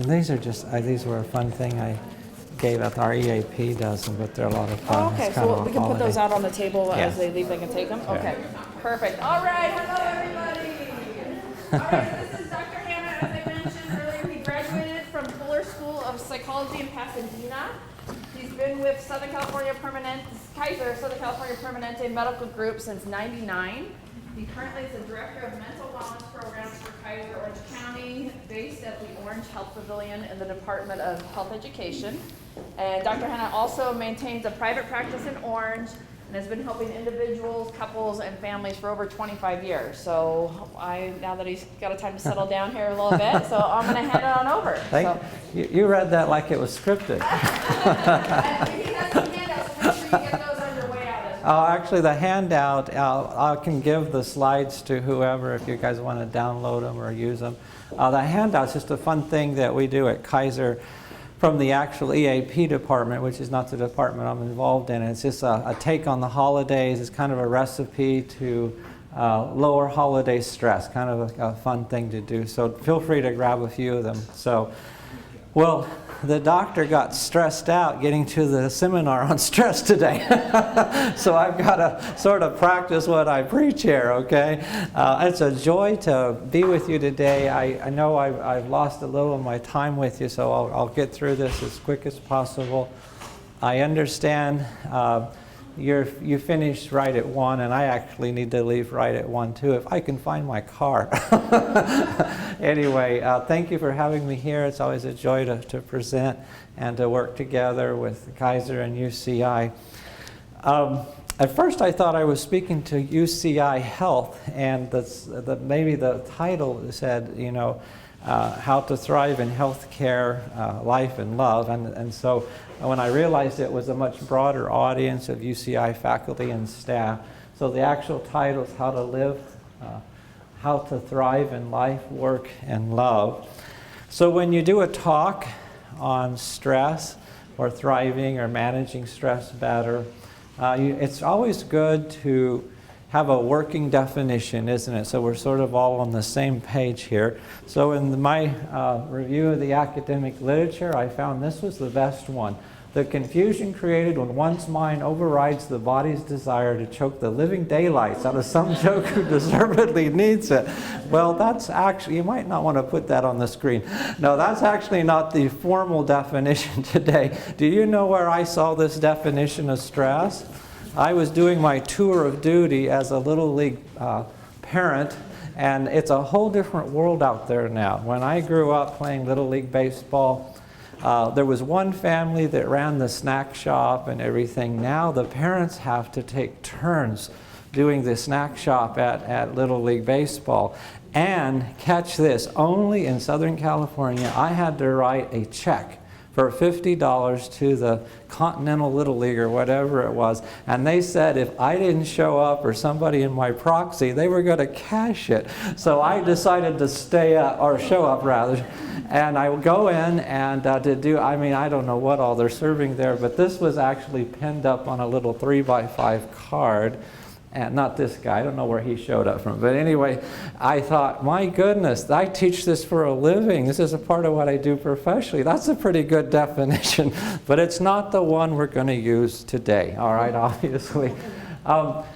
And these are just, these were a fun thing I gave out. Our EAP does them, but they're a lot of fun. Oh, okay, so we can put those out on the table as they leave. They can take them. Yeah. Okay, perfect. All right, hello everybody. All right, so this is Dr. Hana. As I mentioned earlier, he graduated from Fuller School of Psychology in Pasadena. He's been with Southern California Permanente, Kaiser Southern California Permanente Medical Group since '99. He currently is the Director of Mental Wellness Programs for Kaiser Orange County, based at the Orange Health Pavilion in the Department of Health Education. And Dr. Hana also maintains a private practice in Orange and has been helping individuals, couples, and families for over 25 years. So now that he's got a time to settle down here a little bit, so I'm going to hand it on over. You read that like it was scripted. He has some handouts, so make sure you get those on your way out as well. Actually, the handout, I can give the slides to whoever if you guys want to download them or use them. The handout's just a fun thing that we do at Kaiser from the actual EAP department, which is not the department I'm involved in. It's just a take on the holidays. It's kind of a recipe to lower holiday stress, kind of a fun thing to do. So feel free to grab a few of them. So, well, the doctor got stressed out getting to the seminar on stress today. So I've got to sort of practice what I preach here, okay? It's a joy to be with you today. I know I've lost a little of my time with you, so I'll get through this as quick as possible. I understand you finished right at 1, and I actually need to leave right at 1 too, if I can find my car. Anyway, thank you for having me here. It's always a joy to present and to work together with Kaiser and UCI. At first I thought I was speaking to UCI Health, and maybe the title said, you know, how to thrive in healthcare, life and love. And so when I realized it was a much broader audience of UCI faculty and staff, so the actual title is How to Live, How to Thrive in Life, Work, and Love. So when you do a talk on stress or thriving or managing stress better, it's always good to have a working definition, isn't it? So we're sort of all on the same page here. So in my review of the academic literature, I found this was the best one. The confusion created when one's mind overrides the body's desire to choke the living daylights out of some joke who deservedly needs it. Well, that's actually, you might not want to put that on the screen. No, that's actually not the formal definition today. Do you know where I saw this definition of stress? I was doing my tour of duty as a Little League parent, and it's a whole different world out there now. When I grew up playing Little League baseball, there was one family that ran the snack shop and everything. Now the parents have to take turns doing the snack shop at Little League baseball. And catch this, only in Southern California, I had to write a check for $50 to the Continental Little League or whatever it was. And they said if I didn't show up or somebody in my proxy, they were going to cash it. So I decided to stay up, or show up rather. And I would go in and I don't know what all they're serving there, but this was actually pinned up on a little 3x5 card. And not this guy, I don't know where he showed up from. But anyway, I thought, my goodness, I teach this for a living. This is a part of what I do professionally. That's a pretty good definition. But it's not the one we're going to use today, all right, obviously.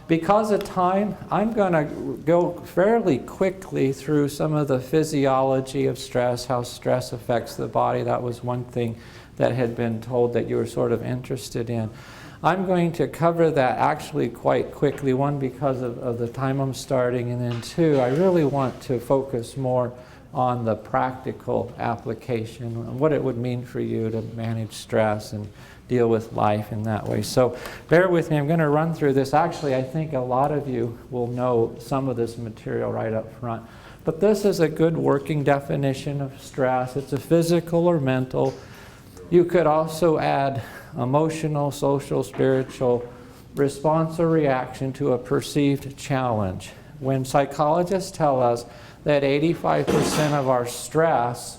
Because of time, I'm going to go fairly quickly through some of the physiology of stress, how stress affects the body. That was one thing that had been told that you were sort of interested in. I'm going to cover that actually quite quickly, one, because of the time I'm starting, and then two, I really want to focus more on the practical application and what it would mean for you to manage stress and deal with life in that way. So bear with me, I'm going to run through this. Actually, I think a lot of you will know some of this material right up front. But this is a good working definition of stress. It's a physical or mental. You could also add emotional, social, spiritual response or reaction to a perceived challenge. When psychologists tell us that 85% of our stress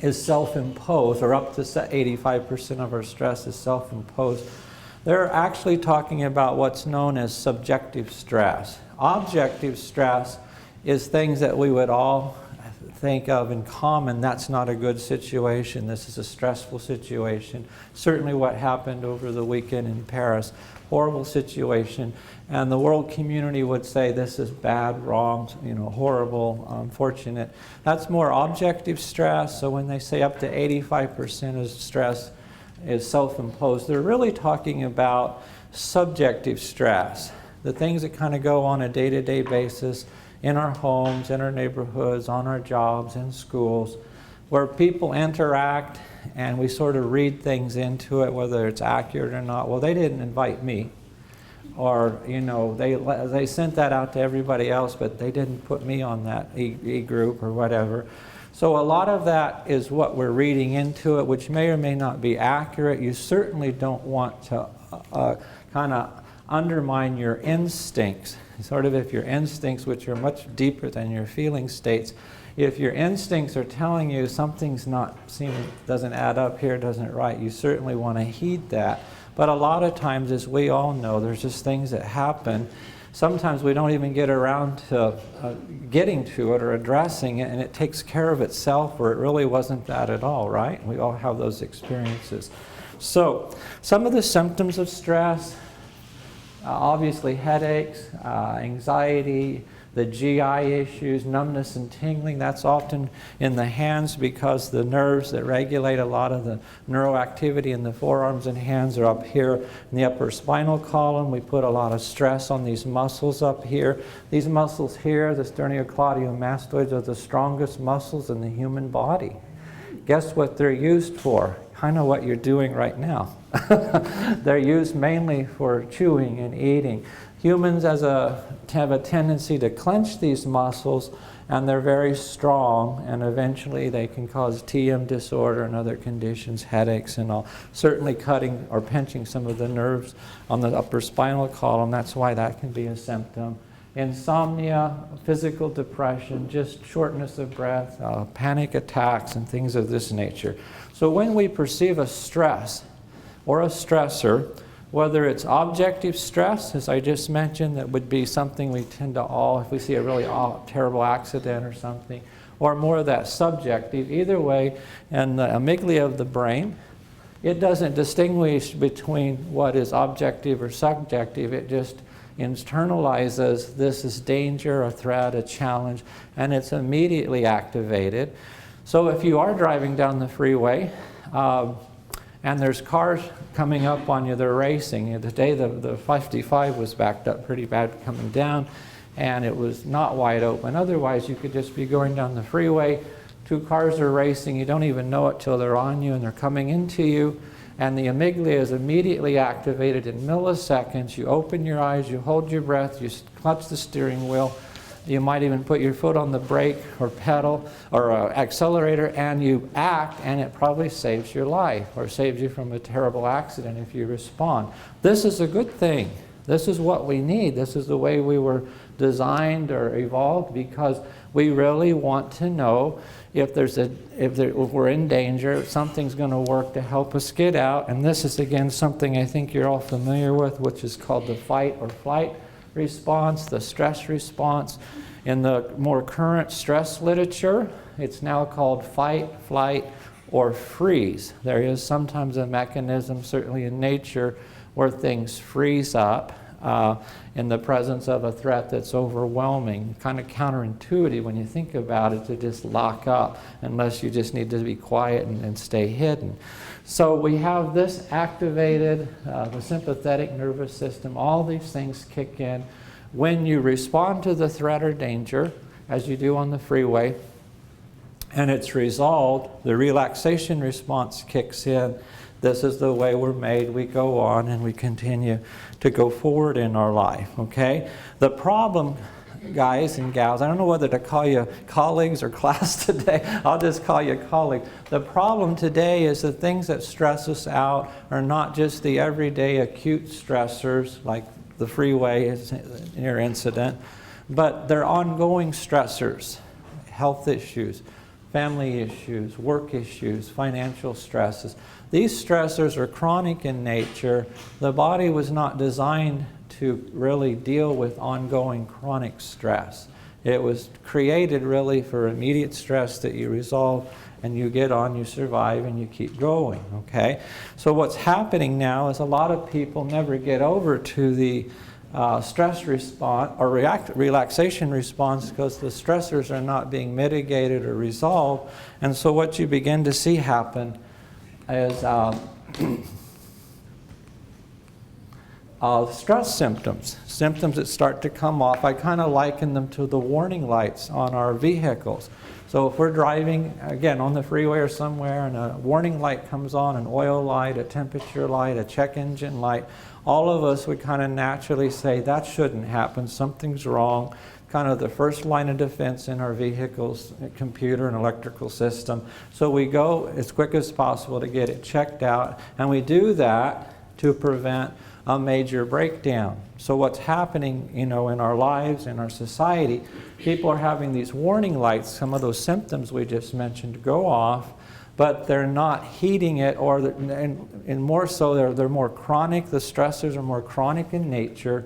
is self-imposed, or up to 85% of our stress is self-imposed, they're actually talking about what's known as subjective stress. Objective stress is things that we would all think of in common, that's not a good situation. This is a stressful situation. Certainly what happened over the weekend in Paris, horrible situation. And the world community would say this is bad, wrong, horrible, unfortunate. That's more objective stress. So when they say up to 85% of stress is self-imposed, they're really talking about subjective stress. The things that kind of go on a day-to-day basis in our homes, in our neighborhoods, on our jobs, in schools, where people interact and we sort of read things into it, whether it's accurate or not. Well, they didn't invite me. Or, they sent that out to everybody else, but they didn't put me on that e-group or whatever. So a lot of that is what we're reading into it, which may or may not be accurate. You certainly don't want to kind of undermine your instincts. Sort of if your instincts, which are much deeper than your feeling states, if your instincts are telling you something's doesn't add up here, doesn't right, you certainly want to heed that. But a lot of times, as we all know, there's just things that happen. Sometimes we don't even get around to getting to it or addressing it, and it takes care of itself, or it really wasn't that at all, right? We all have those experiences. So, some of the symptoms of stress, obviously headaches, anxiety, the GI issues, numbness and tingling. That's often in the hands because the nerves that regulate a lot of the neuroactivity in the forearms and hands are up here in the upper spinal column. We put a lot of stress on these muscles up here. These muscles here, the sternocleidomastoids, are the strongest muscles in the human body. Guess what they're used for? Kind of what you're doing right now. They're used mainly for chewing and eating. Humans have a tendency to clench these muscles, and they're very strong, and eventually they can cause TM disorder and other conditions, headaches and all. Certainly cutting or pinching some of the nerves on the upper spinal column, that's why that can be a symptom. Insomnia, physical depression, just shortness of breath, panic attacks, and things of this nature. So when we perceive a stress or a stressor, whether it's objective stress, as I just mentioned, that would be something we tend to all, if we see a really terrible accident or something, or more of that subjective, either way, and the amygdala of the brain, it doesn't distinguish between what is objective or subjective. It just internalizes this is danger, a threat, a challenge, and it's immediately activated. So if you are driving down the freeway and there's cars coming up on you, they're racing. Today the 55 was backed up pretty bad coming down, and it was not wide open. Otherwise, you could just be going down the freeway. Two cars are racing. You don't even know it till they're on you and they're coming into you. And the amygdala is immediately activated in milliseconds. You open your eyes, you hold your breath, you clutch the steering wheel. You might even put your foot on the brake or pedal or accelerator, and you act, and it probably saves your life or saves you from a terrible accident if you respond. This is a good thing. This is what we need. This is the way we were designed or evolved, because we really want to know if we're in danger, if something's going to work to help us get out. And this is, again, something I think you're all familiar with, which is called the fight or flight response, the stress response. In the more current stress literature, it's now called fight, flight, or freeze. There is sometimes a mechanism, certainly in nature, where things freeze up in the presence of a threat that's overwhelming. Kind of counterintuitive when you think about it, to just lock up unless you just need to be quiet and stay hidden. So we have this activated, the sympathetic nervous system, all these things kick in. When you respond to the threat or danger, as you do on the freeway, and it's resolved, the relaxation response kicks in. This is the way we're made. We go on and we continue to go forward in our life, okay? The problem, guys and gals, I don't know whether to call you colleagues or class today. I'll just call you colleagues. The problem today is the things that stress us out are not just the everyday acute stressors like the freeway near incident, but they're ongoing stressors, health issues, family issues, work issues, financial stresses. These stressors are chronic in nature. The body was not designed to really deal with ongoing chronic stress. It was created really for immediate stress that you resolve and you get on, you survive, and you keep going, okay? So what's happening now is a lot of people never get over to the stress response or relaxation response because the stressors are not being mitigated or resolved. And so what you begin to see happen is stress symptoms that start to come off. I kind of liken them to the warning lights on our vehicles. So if we're driving, again, on the freeway or somewhere, and a warning light comes on, an oil light, a temperature light, a check engine light, all of us would kind of naturally say, that shouldn't happen, something's wrong. Kind of the first line of defense in our vehicle's computer and electrical system. So we go as quick as possible to get it checked out, and we do that to prevent a major breakdown. So what's happening, in our lives, in our society, people are having these warning lights, some of those symptoms we just mentioned go off, but they're not heeding it, and more so, they're more chronic. The stressors are more chronic in nature,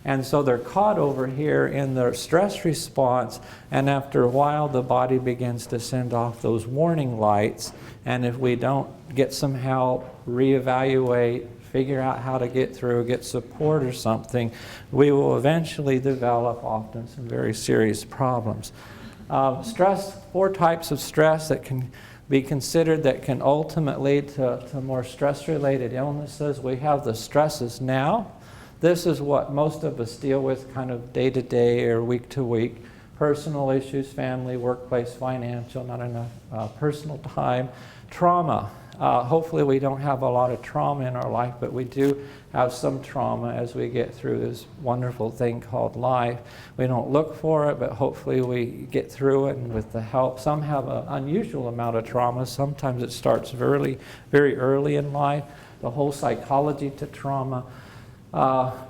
and so they're caught over here in their stress response, and after a while, the body begins to send off those warning lights, and if we don't get some help, reevaluate, figure out how to get through, get support or something, we will eventually develop often some very serious problems. Stress, 4 types of stress that can be considered that can ultimately lead to more stress-related illnesses. We have the stresses now. This is what most of us deal with kind of day to day or week to week. Personal issues, family, workplace, financial, not enough personal time. Trauma. Hopefully we don't have a lot of trauma in our life, but we do have some trauma as we get through this wonderful thing called life. We don't look for it, but hopefully we get through it, and with the help. Some have an unusual amount of trauma. Sometimes it starts very early in life. The whole psychology to trauma.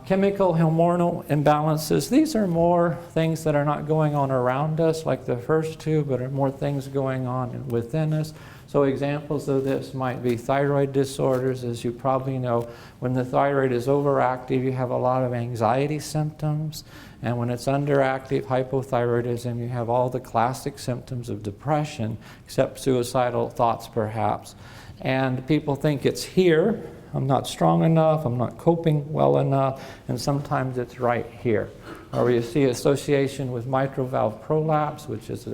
Chemical, hormonal imbalances. These are more things that are not going on around us like the first 2, but are more things going on within us. So examples of this might be thyroid disorders. As you probably know, when the thyroid is overactive, you have a lot of anxiety symptoms. And when it's underactive, hypothyroidism, you have all the classic symptoms of depression, except suicidal thoughts perhaps. And people think it's here. I'm not strong enough, I'm not coping well enough, and sometimes it's right here. Or you see association with mitral valve prolapse, which is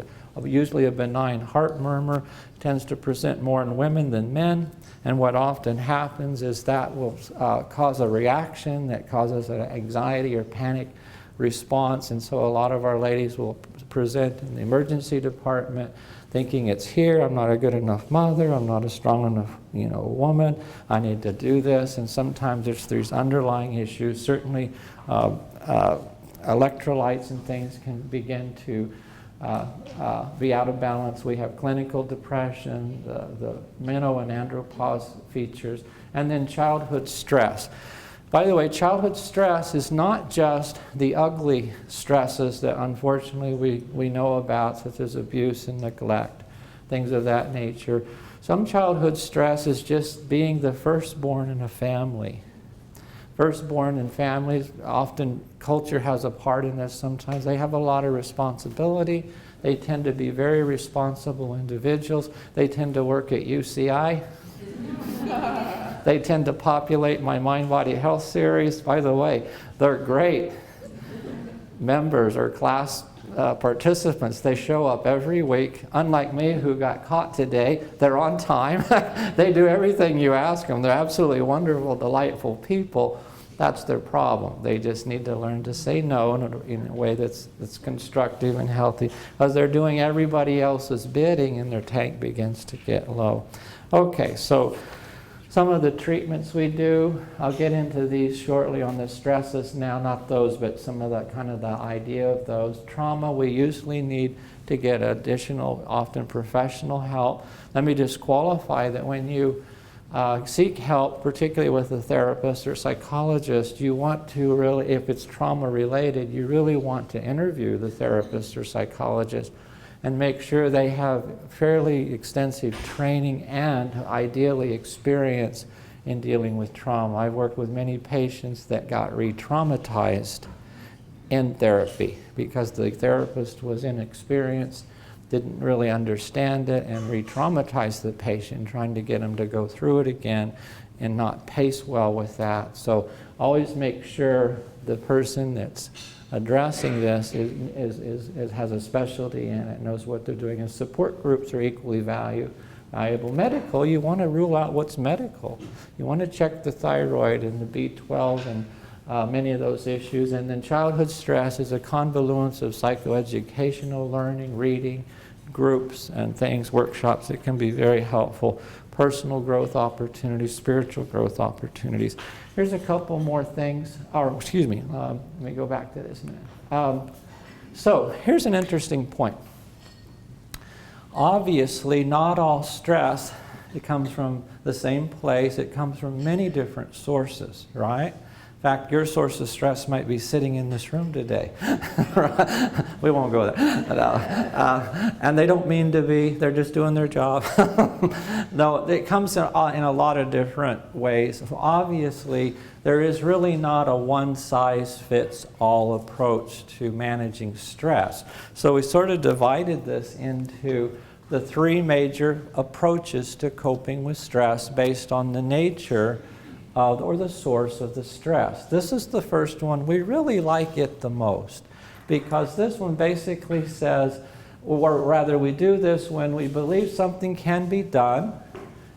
usually a benign heart murmur, tends to present more in women than men, and what often happens is that will cause a reaction that causes an anxiety or panic response, and so a lot of our ladies will present in the emergency department thinking it's here, I'm not a good enough mother, I'm not a strong enough woman, I need to do this, and sometimes there's these underlying issues. Certainly electrolytes and things can begin to be out of balance. We have clinical depression, the meno and andropause features, and then childhood stress. By the way, childhood stress is not just the ugly stresses that unfortunately we know about, such as abuse and neglect, things of that nature. Some childhood stress is just being the firstborn in a family. Firstborn in families, often culture has a part in this sometimes. They have a lot of responsibility. They tend to be very responsible individuals. They tend to work at UCI. They tend to populate my Mind Body Health series. By the way, they're great members or class participants. They show up every week. Unlike me, who got caught today, they're on time. They do everything you ask them. They're absolutely wonderful, delightful people. That's their problem. They just need to learn to say no in a way that's constructive and healthy, because they're doing everybody else's bidding and their tank begins to get low. Okay, so some of the treatments we do, I'll get into these shortly on the stresses now, not those, but some of the kind of the idea of those. Trauma, we usually need to get additional, often professional help. Let me just qualify that when you seek help, particularly with a therapist or psychologist, you want to really, if it's trauma related, you really want to interview the therapist or psychologist and make sure they have fairly extensive training and ideally experience in dealing with trauma. I've worked with many patients that got re-traumatized in therapy because the therapist was inexperienced, didn't really understand it, and re-traumatized the patient, trying to get them to go through it again and not pace well with that. So always make sure the person that's addressing this has a specialty in it, knows what they're doing, and support groups are equally valuable. Medical, you want to rule out what's medical. You want to check the thyroid and the B12 and many of those issues. And then childhood stress is a convolution of psychoeducational learning, reading, groups and things, workshops that can be very helpful. Personal growth opportunities, spiritual growth opportunities. Here's a couple more things. Let me go back to this a minute. So here's an interesting point. Obviously, not all stress, it comes from the same place. It comes from many different sources, right? In fact, your source of stress might be sitting in this room today. We won't go there. And they don't mean to be. They're just doing their job. No, it comes in a lot of different ways. Obviously, there is really not a one-size-fits-all approach to managing stress. So we sort of divided this into the three major approaches to coping with stress based on the nature or the source of the stress. This is the first one. We really like it the most because this one basically says, or rather we do this when we believe something can be done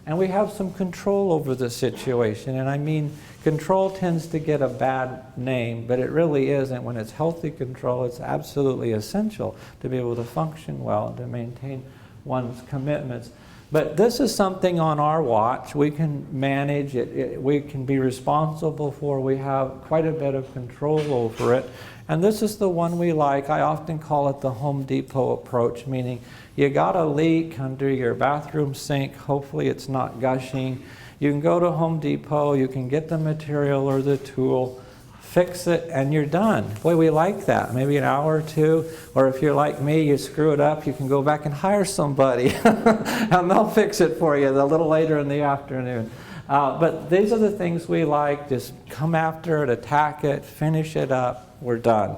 and we have some control over the situation. And I mean, control tends to get a bad name, but it really isn't. When it's healthy control, it's absolutely essential to be able to function well and to maintain one's commitments. But this is something on our watch. We can manage it. We can be responsible for. We have quite a bit of control over it. And this is the one we like. I often call it the Home Depot approach, meaning you got a leak under your bathroom sink. Hopefully it's not gushing. You can go to Home Depot. You can get the material or the tool, fix it, and you're done. Boy, we like that. Maybe an hour or two. Or if you're like me, you screw it up, you can go back and hire somebody. And they'll fix it for you a little later in the afternoon. But these are the things we like. Just come after it, attack it, finish it up. We're done.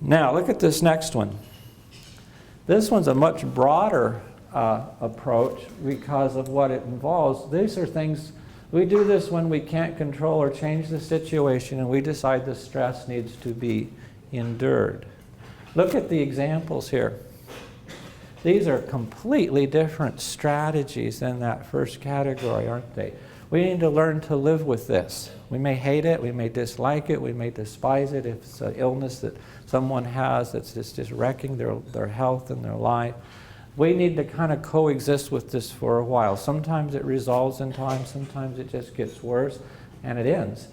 Now, look at this next one. This one's a much broader approach because of what it involves. These are things. We do this when we can't control or change the situation and we decide the stress needs to be endured. Look at the examples here. These are completely different strategies than that first category, aren't they? We need to learn to live with this. We may hate it, we may dislike it, we may despise it if it's an illness that someone has that's just wrecking their health and their life. We need to kind of coexist with this for a while. Sometimes it resolves in time, sometimes it just gets worse, and it ends.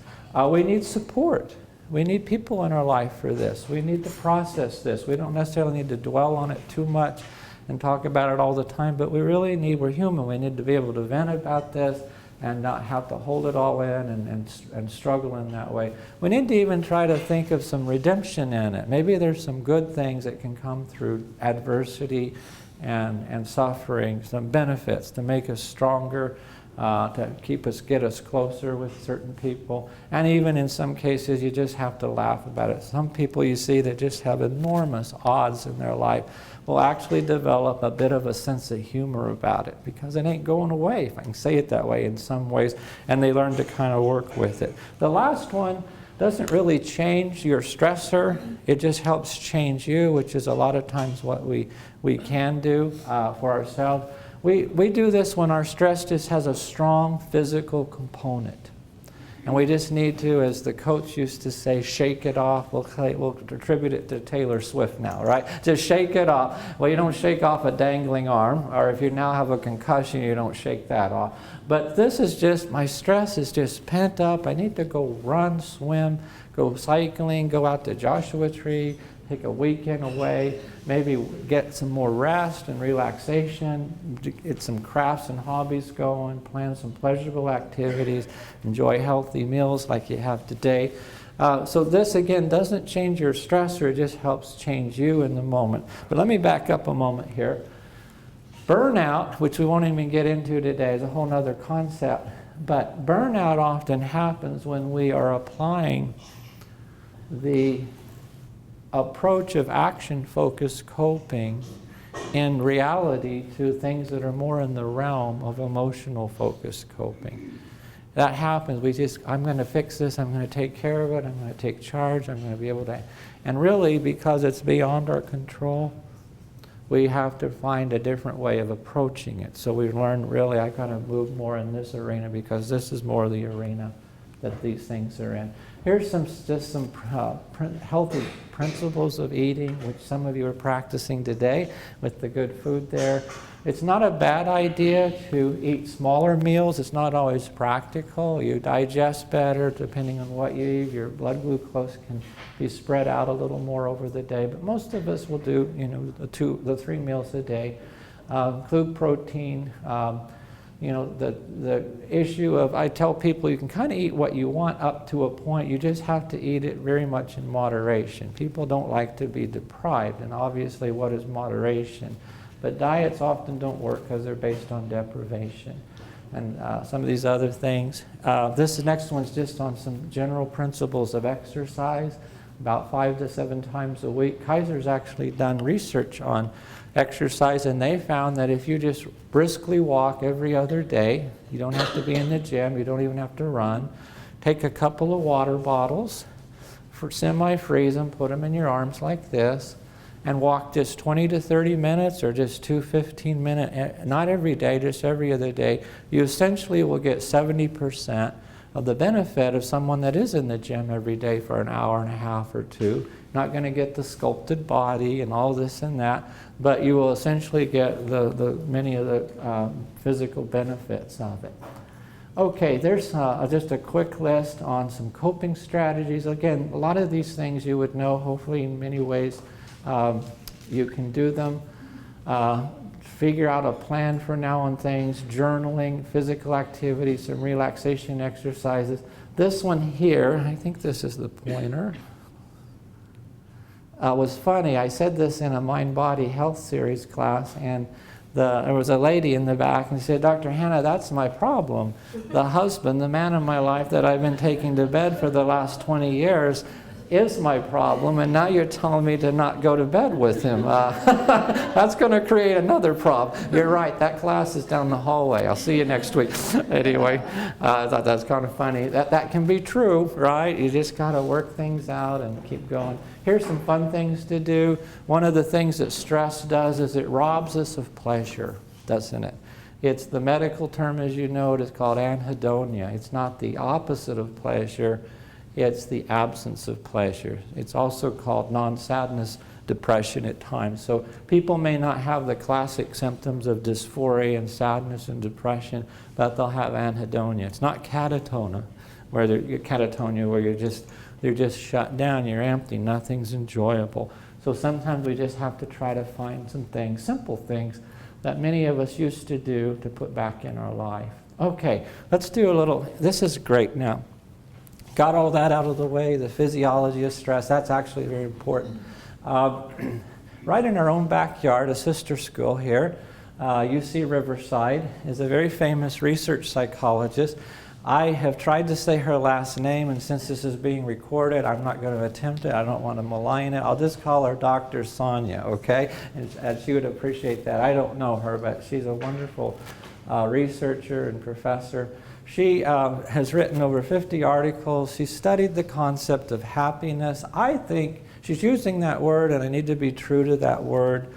We need support. We need people in our life for this. We need to process this. We don't necessarily need to dwell on it too much and talk about it all the time, but we're human. We need to be able to vent about this and not have to hold it all in and struggle in that way. We need to even try to think of some redemption in it. Maybe there's some good things that can come through adversity and suffering, some benefits to make us stronger, to get us closer with certain people. And even in some cases, you just have to laugh about it. Some people you see that just have enormous odds in their life will actually develop a bit of a sense of humor about it because it ain't going away, if I can say it that way in some ways, and they learn to kind of work with it. The last one doesn't really change your stressor. It just helps change you, which is a lot of times what we can do for ourselves. We do this when our stress just has a strong physical component. And we just need to, as the coach used to say, shake it off. We'll attribute it to Taylor Swift now, right? Just shake it off. Well, you don't shake off a dangling arm, or if you now have a concussion, you don't shake that off. But this is just, my stress is just pent up. I need to go run, swim, go cycling, go out to Joshua Tree, take a weekend away, maybe get some more rest and relaxation, get some crafts and hobbies going, plan some pleasurable activities, enjoy healthy meals like you have today. So this, again, doesn't change your stressor, it just helps change you in the moment. But let me back up a moment here. Burnout, which we won't even get into today, is a whole other concept. But burnout often happens when we are applying the approach of action-focused coping in reality to things that are more in the realm of emotional-focused coping. That happens. I'm going to fix this, I'm going to take care of it, I'm going to take charge, I'm going to be able to... And really, because it's beyond our control, we have to find a different way of approaching it. So we learn, really, I got to move more in this arena because this is more the arena that these things are in. Here's just some healthy principles of eating, which some of you are practicing today with the good food there. It's not a bad idea to eat smaller meals. It's not always practical. You digest better depending on what you eat. Your blood glucose can be spread out a little more over the day. But most of us will do, the 3 meals a day. Include protein. The issue of, I tell people you can kind of eat what you want up to a point. You just have to eat it very much in moderation. People don't like to be deprived, and obviously what is moderation? But diets often don't work because they're based on deprivation. And some of these other things. This next one's just on some general principles of exercise, about 5 to 7 times a week. Kaiser's actually done research on exercise, and they found that if you just briskly walk every other day, you don't have to be in the gym, you don't even have to run, take a couple of water bottles, semi-freeze them, put them in your arms like this, and walk just 20 to 30 minutes or just 2 15-minute, not every day, just every other day, you essentially will get 70% of the benefit of someone that is in the gym every day for an hour and a half or 2. Not going to get the sculpted body and all this and that, but you will essentially get many of the physical benefits of it. Okay, there's just a quick list on some coping strategies. Again, a lot of these things you would know, hopefully in many ways you can do them. Figure out a plan for now on things, journaling, physical activity, some relaxation exercises. This one here, I think this is the pointer, was funny. I said this in a Mind-Body Health Series class, and there was a lady in the back, and she said, Dr. Hana, that's my problem. The husband, the man in my life that I've been taking to bed for the last 20 years, is my problem, and now you're telling me to not go to bed with him. That's going to create another problem. You're right, that class is down the hallway. I'll see you next week. Anyway, I thought that was kind of funny. That can be true, right? You just got to work things out and keep going. Here's some fun things to do. One of the things that stress does is it robs us of pleasure, doesn't it? It's the medical term, as you know, it is called anhedonia. It's not the opposite of pleasure. It's the absence of pleasure. It's also called non-sadness depression at times. So people may not have the classic symptoms of dysphoria and sadness and depression, but they'll have anhedonia. It's not catatonia, where you're just shut down, you're empty, nothing's enjoyable. So sometimes we just have to try to find some things, simple things, that many of us used to do to put back in our life. Okay, let's do a little, this is great now. Got all that out of the way, the physiology of stress, that's actually very important. Right in our own backyard, a sister school here, UC Riverside, is a very famous research psychologist. I have tried to say her last name, and since this is being recorded, I'm not going to attempt it. I don't want to malign it. I'll just call her Dr. Sonia, okay? And she would appreciate that. I don't know her, but she's a wonderful researcher and professor. She has written over 50 articles. She studied the concept of happiness. I think she's using that word, and I need to be true to that word.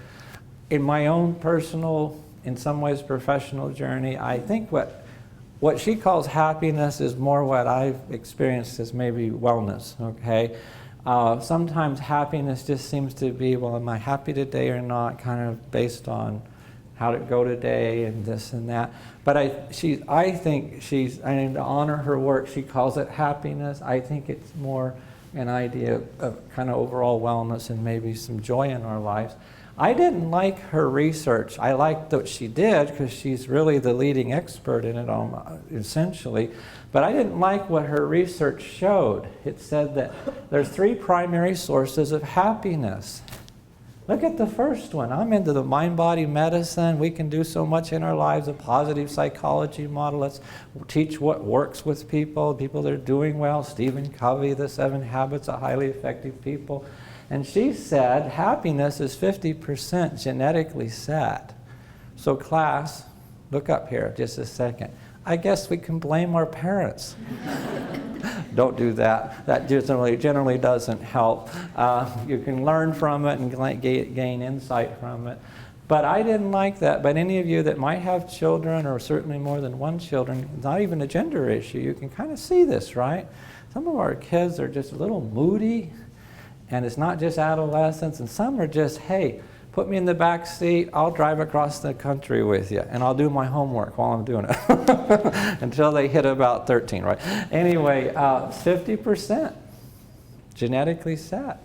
In my own personal, in some ways professional journey, I think what she calls happiness is more what I've experienced as maybe wellness, okay? Sometimes happiness just seems to be, well, am I happy today or not, kind of based on how did it go today and this and that. But I think I need to honor her work. She calls it happiness. I think it's more an idea of kind of overall wellness and maybe some joy in our lives. I didn't like her research. I liked what she did because she's really the leading expert in it essentially. But I didn't like what her research showed. It said that there's 3 primary sources of happiness. Look at the first one. I'm into the mind-body medicine. We can do so much in our lives, a positive psychology model. Let's teach what works with people that are doing well. Stephen Covey, The 7 Habits of Highly Effective People. And she said happiness is 50% genetically set. So class, look up here just a second. I guess we can blame our parents. Don't do that. That generally doesn't help. You can learn from it and gain insight from it. But I didn't like that. But any of you that might have children, or certainly more than one children, not even a gender issue, you can kind of see this, right? Some of our kids are just a little moody, and it's not just adolescence, and some are just, hey, put me in the back seat, I'll drive across the country with you, and I'll do my homework while I'm doing it. Until they hit about 13, right? Anyway, 50% genetically set.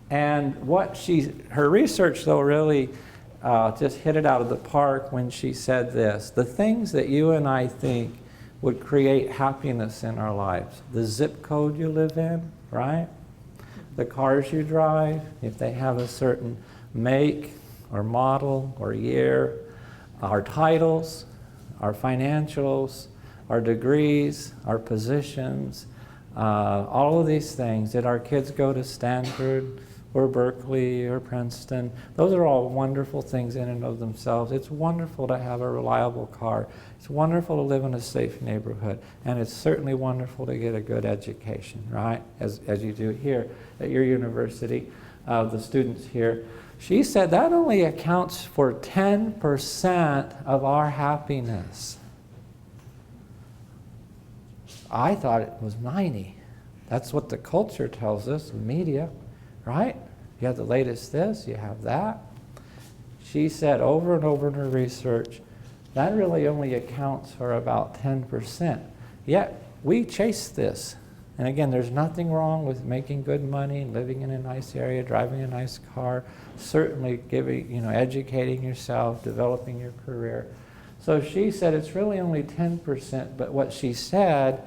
And her research, though, really just hit it out of the park when she said this: the things that you and I think would create happiness in our lives, the zip code you live in, right? The cars you drive, if they have a certain make or model or year, our titles, our financials, our degrees, our positions, all of these things. Did our kids go to Stanford or Berkeley or Princeton? Those are all wonderful things in and of themselves. It's wonderful to have a reliable car. It's wonderful to live in a safe neighborhood. And it's certainly wonderful to get a good education, right? As you do here at your university, the students here. She said that only accounts for 10% of our happiness. I thought it was 90. That's what the culture tells us, the media, right? You have the latest this, you have that. She said over and over in her research, that really only accounts for about 10%. Yet we chase this. And again, there's nothing wrong with making good money, living in a nice area, driving a nice car, certainly educating yourself, developing your career. So she said it's really only 10%, but what she said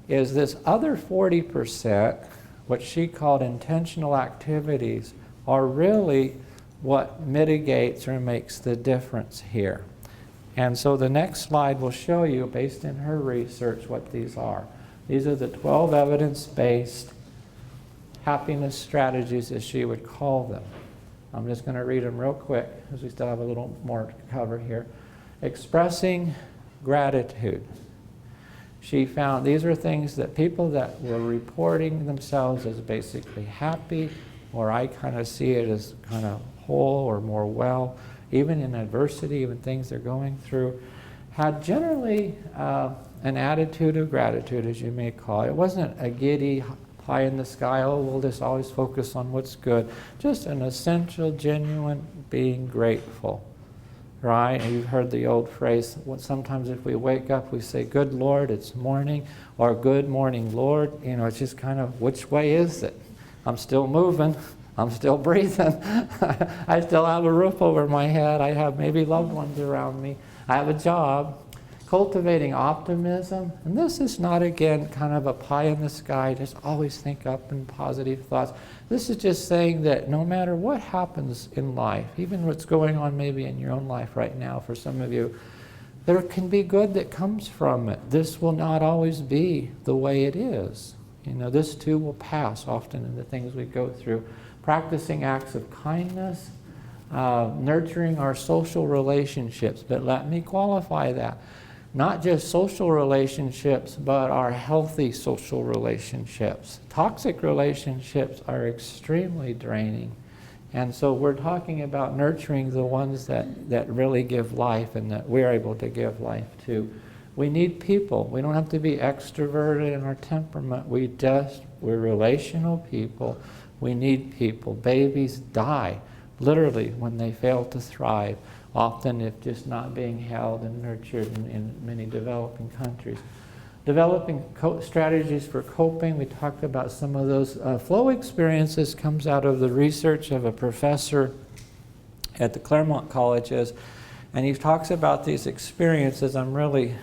is this other 40%, what she called intentional activities, are really what mitigates or makes the difference here. And so the next slide will show you, based in her research, what these are. These are the 12 evidence-based happiness strategies, as she would call them. I'm just going to read them real quick, because we still have a little more to cover here. Expressing gratitude. She found these are things that people that were reporting themselves as basically happy, or I kind of see it as kind of whole or more well, even in adversity, even things they're going through, had generally an attitude of gratitude, as you may call it. It wasn't a giddy, pie in the sky, oh, we'll just always focus on what's good. Just an essential, genuine being grateful, right? And you've heard the old phrase, sometimes if we wake up, we say, good Lord, it's morning, or good morning, Lord. It's just kind of, which way is it? I'm still moving. I'm still breathing. I still have a roof over my head. I have maybe loved ones around me. I have a job. Cultivating optimism. And this is not, again, kind of a pie in the sky, just always think up in positive thoughts. This is just saying that no matter what happens in life, even what's going on maybe in your own life right now for some of you, there can be good that comes from it. This will not always be the way it is. This too will pass often in the things we go through. Practicing acts of kindness, nurturing our social relationships. But let me qualify that. Not just social relationships, but our healthy social relationships. Toxic relationships are extremely draining. And so we're talking about nurturing the ones that really give life and that we're able to give life to. We need people. We don't have to be extroverted in our temperament. We're relational people. We need people. Babies die, literally, when they fail to thrive. Often if just not being held and nurtured in many developing countries. Developing strategies for coping, we talked about some of those. Flow experiences comes out of the research of a professor at the Claremont colleges, and he talks about these experiences. I'm really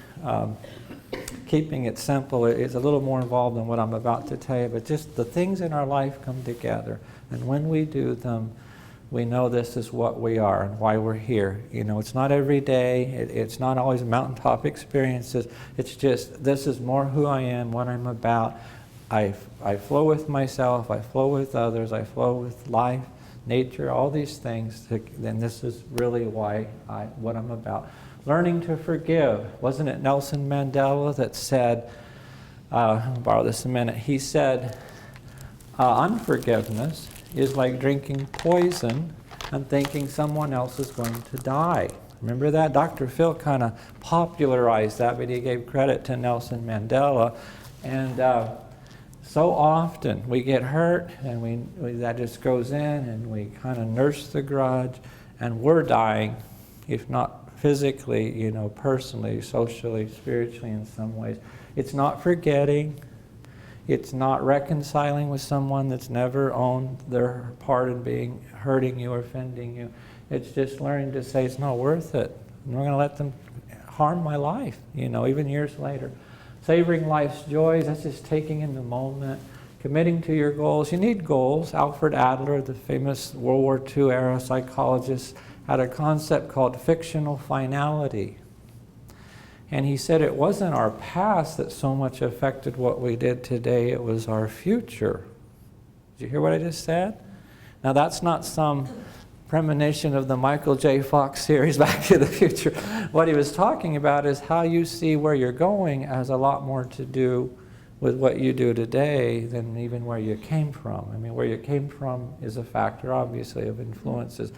keeping it simple. It's a little more involved than what I'm about to tell you, but just the things in our life come together, and when we do them, we know this is what we are and why we're here. It's not every day. It's not always mountaintop experiences. It's just, this is more who I am, what I'm about. I flow with myself, I flow with others, I flow with life, nature, all these things. Then this is really what I'm about. Learning to forgive. Wasn't it Nelson Mandela that said, I'll borrow this a minute, he said, unforgiveness is like drinking poison and thinking someone else is going to die. Remember that? Dr. Phil kind of popularized that, but he gave credit to Nelson Mandela. And so often we get hurt and that just goes in and we kind of nurse the grudge and we're dying, if not physically, personally, socially, spiritually in some ways. It's not forgetting. It's not reconciling with someone that's never owned their part in hurting you or offending you. It's just learning to say it's not worth it. I'm not going to let them harm my life, even years later. Savoring life's joys, that's just taking in the moment. Committing to your goals. You need goals. Alfred Adler, the famous World War II era psychologist, had a concept called fictional finality. And he said it wasn't our past that so much affected what we did today, it was our future. Did you hear what I just said? Now that's not some premonition of the Michael J. Fox series, Back to the Future. What he was talking about is how you see where you're going has a lot more to do with what you do today than even where you came from. I mean, where you came from is a factor, obviously, of influences.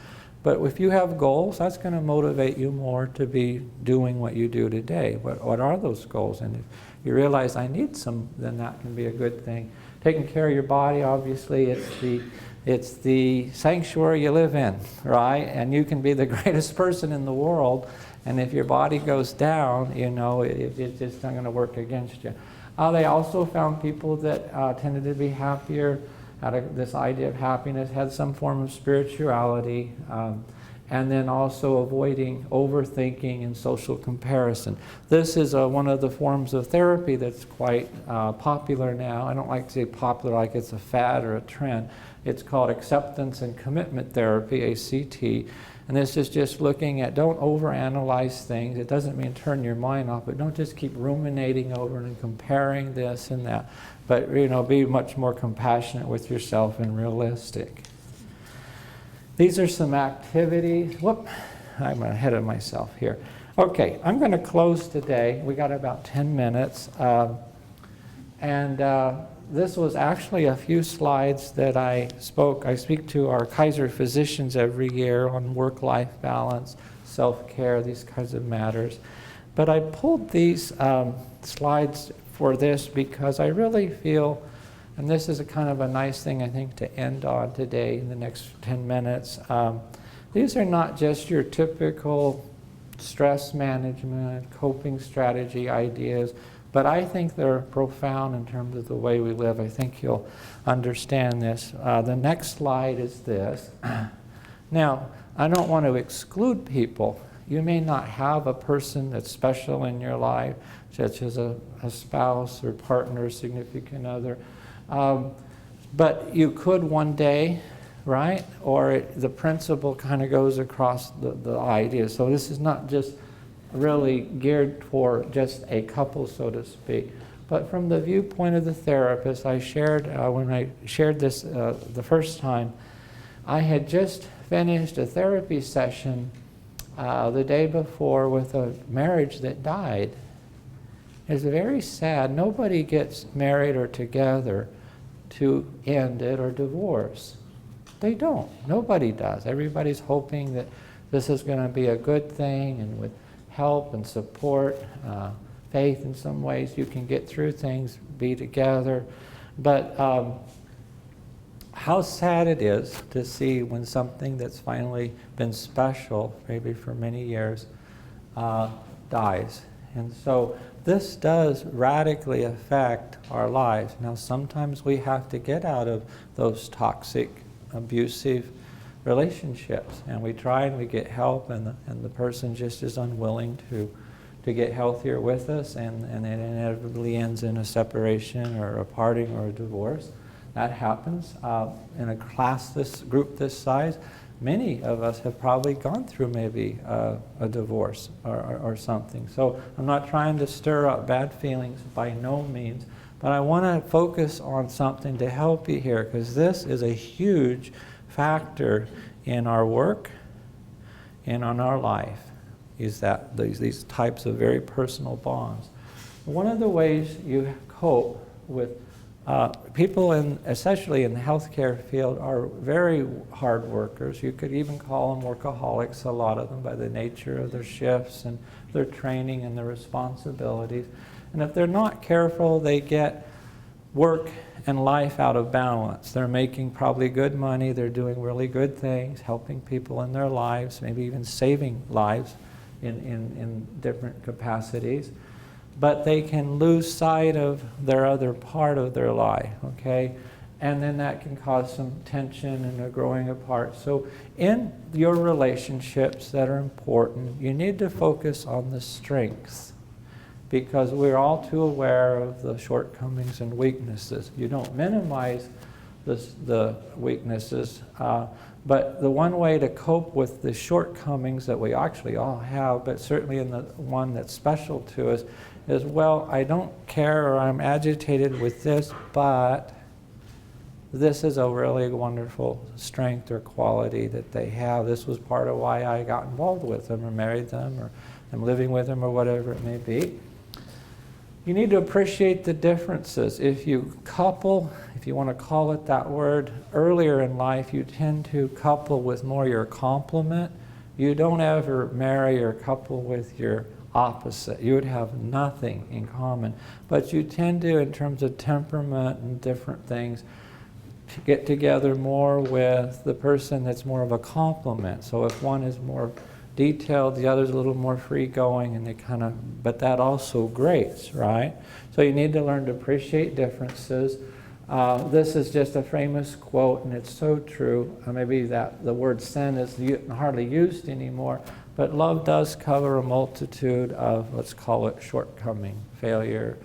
But if you have goals, that's going to motivate you more to be doing what you do today. What are those goals? And if you realize I need some, then that can be a good thing. Taking care of your body, obviously, it's the sanctuary you live in, right? And you can be the greatest person in the world, and if your body goes down, it's just not going to work against you. They also found people that tended to be happier, had this idea of happiness, had some form of spirituality, and then also avoiding overthinking and social comparison. This is one of the forms of therapy that's quite popular now. I don't like to say popular like it's a fad or a trend. It's called acceptance and commitment therapy, ACT. And this is just looking at, don't overanalyze things. It doesn't mean turn your mind off, but don't just keep ruminating over and comparing this and that. But, be much more compassionate with yourself and realistic. These are some activities. Whoop, I'm ahead of myself here. Okay, I'm going to close today. We got about 10 minutes. This was actually a few slides that I speak to our Kaiser physicians every year on work-life balance, self-care, these kinds of matters. But I pulled these slides for this because I really feel, and this is a kind of a nice thing I think to end on today in the next 10 minutes. These are not just your typical stress management, coping strategy ideas, but I think they're profound in terms of the way we live. I think you'll understand this. The next slide is this. Now, I don't want to exclude people. You may not have a person that's special in your life, such as a spouse or partner, significant other. But you could one day, right? Or the principle kind of goes across the idea. So this is not just really geared for just a couple, so to speak. But from the viewpoint of the therapist, I shared, when I shared this the first time, I had just finished a therapy session the day before with a marriage that died. It's very sad. Nobody gets married or together to end it or divorce. They don't. Nobody does. Everybody's hoping that this is going to be a good thing, and with help and support, faith in some ways, you can get through things, be together. But how sad it is to see when something that's finally been special, maybe for many years, dies. And so this does radically affect our lives. Now sometimes we have to get out of those toxic, abusive relationships, and we try and we get help, and the person just is unwilling to get healthier with us, and it inevitably ends in a separation or a parting or a divorce. That happens in a group this size. Many of us have probably gone through maybe a divorce or something. So I'm not trying to stir up bad feelings by no means, But I want to focus on something to help you here, because this is a huge factor in our work and on our life, is that these types of very personal bonds. One of the ways you cope with people, especially in the healthcare field, are very hard workers. You could even call them workaholics, a lot of them, by the nature of their shifts and their training and their responsibilities. And if they're not careful, they get work and life out of balance. They're making probably good money, they're doing really good things, helping people in their lives, maybe even saving lives in different capacities. But they can lose sight of their other part of their life, okay? And then that can cause some tension and a growing apart. So in your relationships that are important, you need to focus on the strengths, because we're all too aware of the shortcomings and weaknesses. You don't minimize the weaknesses, but the one way to cope with the shortcomings that we actually all have, but certainly in the one that's special to us, is, well, I don't care, or I'm agitated with this, but this is a really wonderful strength or quality that they have. This was part of why I got involved with them or married them or am living with them or whatever it may be. You need to appreciate the differences. If you couple, if you want to call it that word, earlier in life, you tend to couple with more your complement. You don't ever marry or couple with your opposite. You would have nothing in common. But you tend to, in terms of temperament and different things, to get together more with the person that's more of a complement. So if one is more detailed, the other's a little more free-going, and they kind of, but that also grates, right? So you need to learn to appreciate differences. This is just a famous quote, and it's so true. Maybe that the word sin is hardly used anymore, but love does cover a multitude of, let's call it, shortcoming, failure,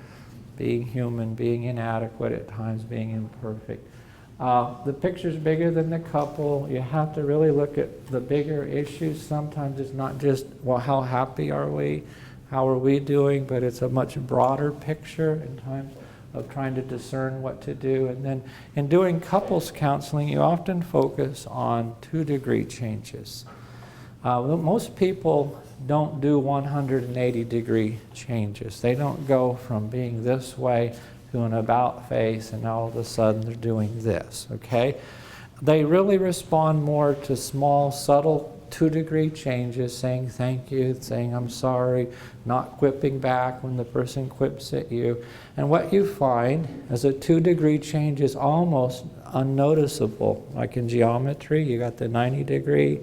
being human, being inadequate at times, being imperfect. The picture's bigger than the couple. You have to really look at the bigger issues. Sometimes it's not just, well, how happy are we? How are we doing? But it's a much broader picture in times of trying to discern what to do. And then in doing couples counseling, you often focus on 2-degree changes. Most people don't do 180-degree changes. They don't go from being this way to an about face, and all of a sudden they're doing this, okay? They really respond more to small, subtle 2-degree changes, saying thank you, saying I'm sorry, not quipping back when the person quips at you. And what you find is a 2-degree change is almost unnoticeable. Like in geometry, you got the 90-degree.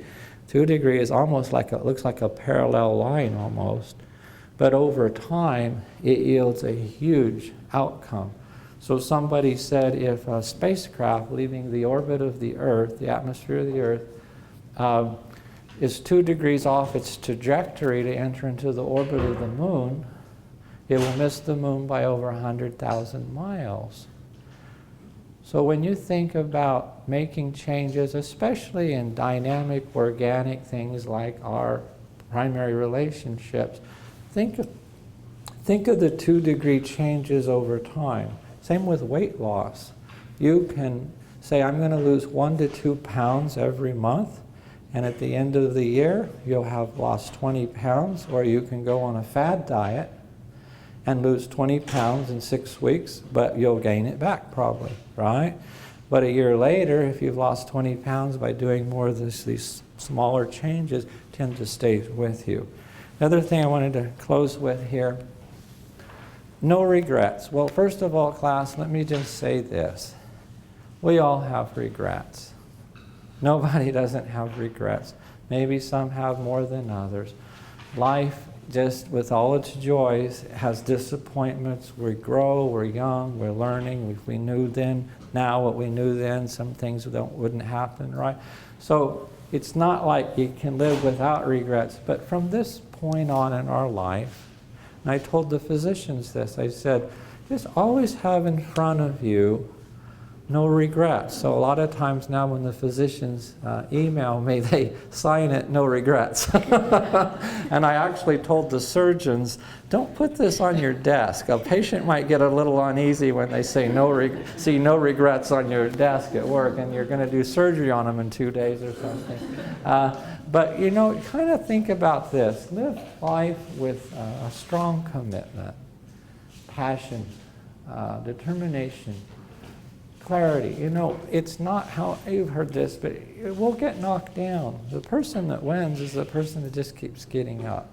2-degree is almost like looks like a parallel line almost. But over time, it yields a huge outcome. So somebody said if a spacecraft leaving the orbit of the Earth, the atmosphere of the Earth, is 2 degrees off its trajectory to enter into the orbit of the Moon, it will miss the Moon by over 100,000 miles. So when you think about making changes, especially in dynamic, organic things like our primary relationships, think of the 2-degree changes over time. Same with weight loss. You can say, I'm going to lose 1 to 2 pounds every month, and at the end of the year, you'll have lost 20 pounds, or you can go on a fad diet and lose 20 pounds in 6 weeks, but you'll gain it back probably, right? But a year later, if you've lost 20 pounds by doing more of these smaller changes, tend to stay with you. Another thing I wanted to close with here, no regrets. Well, first of all, class, let me just say this. We all have regrets. Nobody doesn't have regrets. Maybe some have more than others. Life, just with all its joys, has disappointments. We grow, we're young, we're learning. If we knew then, now what we knew then, some things wouldn't happen, right? So it's not like you can live without regrets, but from this point on in our life, and I told the physicians this, I said, just always have in front of you no regrets. So a lot of times now when the physicians email me, they sign it, no regrets. And I actually told the surgeons, don't put this on your desk. A patient might get a little uneasy when they say see no regrets on your desk at work, and you're going to do surgery on them in 2 days or something. But you know, kind of think about this. Live life with a strong commitment, passion, determination, clarity. You know, it's not how you've heard this, but it will get knocked down. The person that wins is the person that just keeps getting up,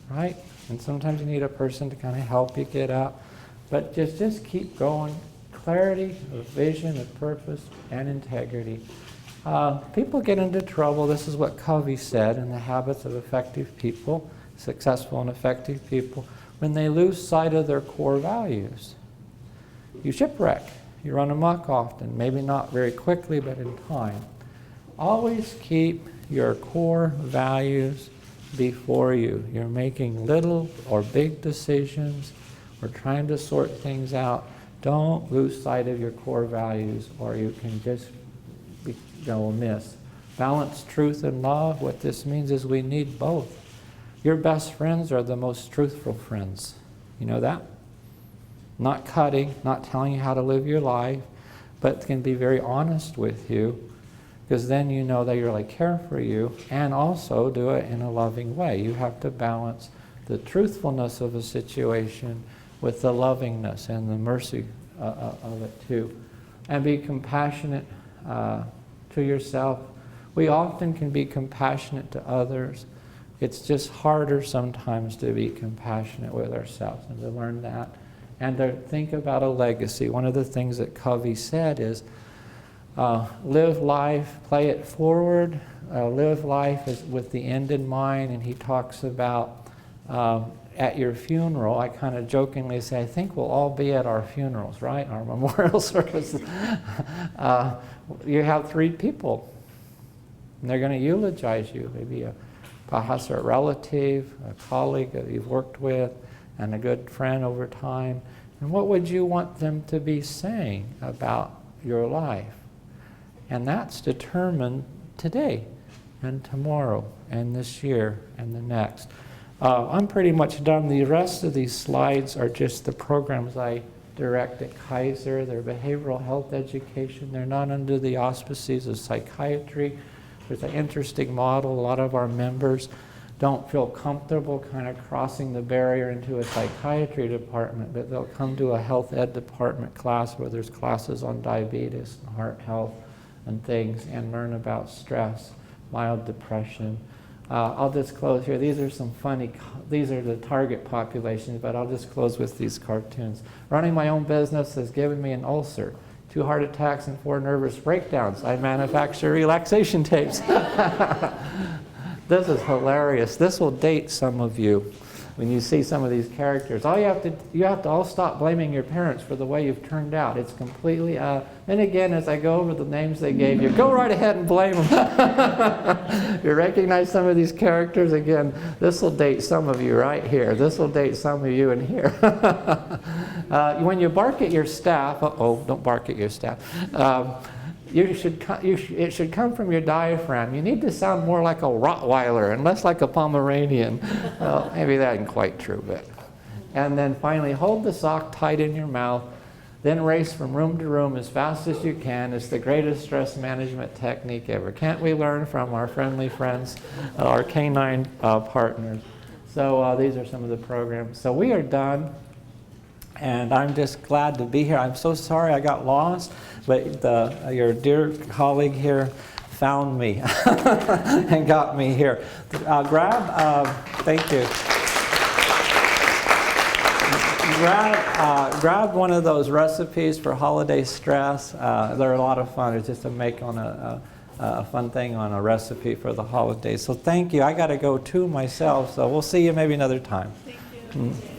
right? And sometimes you need a person to kind of help you get up, but just keep going. Clarity of vision, of purpose, and integrity. People get into trouble. This is what Covey said in The Habits of Effective People, Successful and Effective People, when they lose sight of their core values. You shipwreck. You run amok often, maybe not very quickly, but in time. Always keep your core values before you. You're making little or big decisions or trying to sort things out. Don't lose sight of your core values, or you can just go amiss. Balance truth and love. What this means is we need both. Your best friends are the most truthful friends. You know that? Not cutting, not telling you how to live your life, but can be very honest with you, because then you know they really care for you, and also do it in a loving way. You have to balance the truthfulness of a situation with the lovingness and the mercy of it too. And be compassionate to yourself. We often can be compassionate to others. It's just harder sometimes to be compassionate with ourselves, and to learn that. And to think about a legacy. One of the things that Covey said is, live life, play it forward, live life with the end in mind. And he talks about, at your funeral, I kind of jokingly say, I think we'll all be at our funerals, right? Our memorial service. You have 3 people, and they're going to eulogize you. Maybe perhaps a relative, a colleague that you've worked with, and a good friend over time. And what would you want them to be saying about your life? And that's determined today and tomorrow and this year and the next. I'm pretty much done. The rest of these slides are just the programs I direct at Kaiser. They're behavioral health education. They're not under the auspices of psychiatry. There's an interesting model. A lot of our members don't feel comfortable kind of crossing the barrier into a psychiatry department, but they'll come to a health ed department class where there's classes on diabetes and heart health and things, and learn about stress, mild depression. I'll just close here. These are some funny, these are the target populations, but I'll just close with these cartoons. Running my own business has given me an ulcer, 2 heart attacks and 4 nervous breakdowns. I manufacture relaxation tapes. This is hilarious. This will date some of you when you see some of these characters. You have to all stop blaming your parents for the way you've turned out. It's completely, and again, as I go over the names they gave you, go right ahead and blame them. You recognize some of these characters? Again, this will date some of you right here. This will date some of you in here. When you bark at your staff, don't bark at your staff. It should come from your diaphragm. You need to sound more like a Rottweiler and less like a Pomeranian. Well, maybe that isn't quite true, but. And then finally, hold the sock tight in your mouth, then race from room to room as fast as you can. It's the greatest stress management technique ever. Can't we learn from our friendly friends, our canine partners? So these are some of the programs. So we are done. And I'm just glad to be here. I'm so sorry I got lost, but your dear colleague here found me and got me here. Thank you. Grab one of those recipes for holiday stress. They're a lot of fun. It's just to make on a fun thing on a recipe for the holidays. So thank you. I got to go too myself, so we'll see you maybe another time. Thank you.